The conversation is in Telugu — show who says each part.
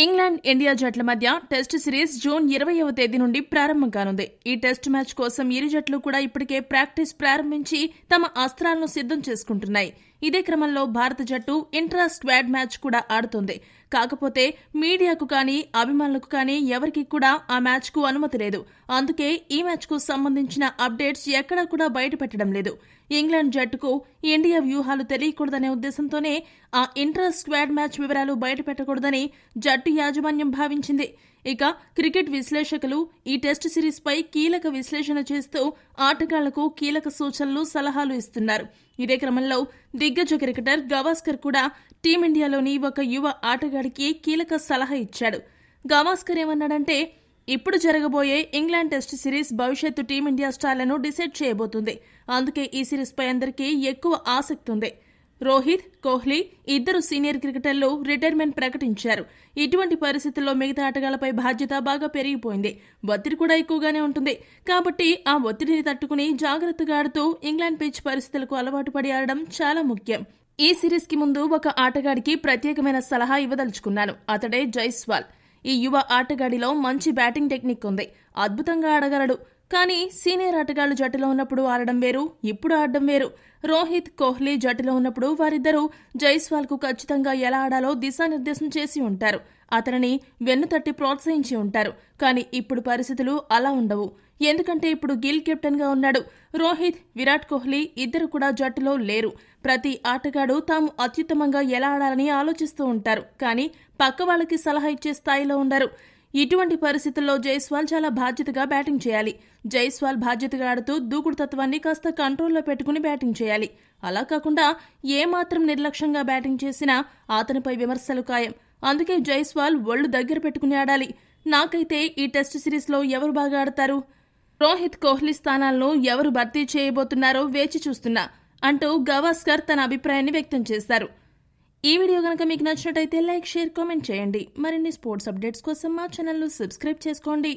Speaker 1: ఇంగ్లాండ్ ఇండియా జట్ల మధ్య టెస్ట్ సిరీస్ జూన్ 20వ తేదీ నుండి ప్రారంభం కానుంది. ఈ టెస్ట్ మ్యాచ్ కోసం ఇరు జట్లు కూడా ఇప్పటికే ప్రాక్టీస్ ప్రారంభించి తమ అస్త్రాలను సిద్ధం చేసుకుంటున్నాయి. ఇదే క్రమంలో భారత జట్టు ఇంట్రా స్క్వాడ్ మ్యాచ్ కూడా ఆడుతోంది. కాకపోతే మీడియాకు కానీ అభిమానులకు కానీ ఎవరికి కూడా ఆ మ్యాచ్ కు అనుమతి లేదు. అందుకే ఈ మ్యాచ్ కు సంబంధించిన అప్డేట్స్ ఎక్కడా కూడా బయటపెట్టడం లేదు. ఇంగ్లాండ్ జట్టుకు ఇండియా వ్యూహాలు తెలియకూడదనే ఉద్దేశంతోనే ఆ ఇంట్రా స్క్వాడ్ మ్యాచ్ వివరాలు బయటపెట్టకూడదని జట్టు యాజమాన్యం భావించింది. ఇక క్రికెట్ విశ్లేషకులు ఈ టెస్ట్ సిరీస్ పై కీలక విశ్లేషణ చేస్తూ ఆటగాళ్లకు కీలక సూచనలు, సలహాలు ఇస్తున్నారు. ఇదే క్రమంలో దిగ్గజ క్రికెటర్ గవాస్కర్ కూడా టీమిండియాలోని ఒక యువ ఆటగాడికి కీలక సలహా ఇచ్చాడు. గవాస్కర్ ఏమన్నాడంటే, ఇప్పుడు జరగబోయే ఇంగ్లాండ్ టెస్ట్ సిరీస్ భవిష్యత్తు టీమిండియా స్టార్లను డిసైడ్ చేయబోతుంది. అందుకే ఈ సిరీస్ పై అందరికీ ఎక్కువ ఆసక్తి ఉంది. రోహిత్, కోహ్లీ ఇద్దరు సీనియర్ క్రికెటర్లు రిటైర్మెంట్ ప్రకటించారు. ఇటువంటి పరిస్థితుల్లో మిగతా ఆటగాళ్లపై బాధ్యత బాగా పెరిగిపోయింది. ఒత్తిడి కూడా ఎక్కువగానే ఉంటుంది. కాబట్టి ఆ ఒత్తిడిని తట్టుకుని జాగ్రత్తగా ఆడుతూ ఇంగ్లాండ్ పిచ్ పరిస్థితులకు అలవాటు పడి ఆడడం చాలా ముఖ్యం. ఈ సిరీస్ కి ముందు ఒక ఆటగాడికి ప్రత్యేకమైన సలహా ఇవ్వదలుచుకున్నాను. అతడే జైస్వాల్. ఈ యువ ఆటగాడిలో మంచి బ్యాటింగ్ టెక్నిక్ ఉంది. అద్భుతంగా ఆడగలడు. కానీ సీనియర్ ఆటగాళ్లు జట్టులో ఉన్నప్పుడు ఆడడం వేరు, ఇప్పుడు ఆడడం వేరు. రోహిత్, కోహ్లీ జట్టులో ఉన్నప్పుడు వారిద్దరూ జైస్వాల్ కు ఖచ్చితంగా ఎలా ఆడాలో దిశానిర్దేశం చేసి ఉంటారు. అతనిని వెన్నుతట్టి ప్రోత్సహించి ఉంటారు. కానీ ఇప్పుడు పరిస్థితులు అలా ఉండవు. ఎందుకంటే ఇప్పుడు గిల్ కెప్టెన్ గా ఉన్నాడు. రోహిత్, విరాట్ కోహ్లీ ఇద్దరు కూడా జట్టులో లేరు. ప్రతి ఆటగాడు తాము అత్యుత్తమంగా ఎలా ఆడాలని ఆలోచిస్తూ ఉంటారు. కానీ పక్క వాళ్ళకి సలహా ఇచ్చే స్థాయిలో ఉండరు. ఇటువంటి పరిస్థితుల్లో జైస్వాల్ చాలా బాధ్యతగా బ్యాటింగ్ చేయాలి. జైస్వాల్ బాధ్యతగా ఆడుతూ దూకుడు తత్వాన్ని కాస్త కంట్రోల్లో పెట్టుకుని బ్యాటింగ్ చేయాలి. అలా కాకుండా ఏమాత్రం నిర్లక్ష్యంగా బ్యాటింగ్ చేసినా అతనిపై విమర్శలు ఖాయం. అందుకే జైస్వాల్ ఒళ్లు దగ్గర పెట్టుకుని ఆడాలి. నాకైతే ఈ టెస్ట్ సిరీస్ లో ఎవరు బాగా ఆడతారు, రోహిత్, కోహ్లీ స్థానాలను ఎవరు భర్తీ చేయబోతున్నారో వేచి చూస్తున్నా అంటూ గవాస్కర్ తన అభిప్రాయాన్ని వ్యక్తం చేశారు. ఈ వీడియో కనుక మీకు నచ్చినట్టయితే లైక్, షేర్, కామెంట్ చేయండి. మరిన్ని స్పోర్ట్స్ అప్డేట్స్ కోసం మా ఛానల్ను సబ్స్క్రైబ్ చేసుకోండి.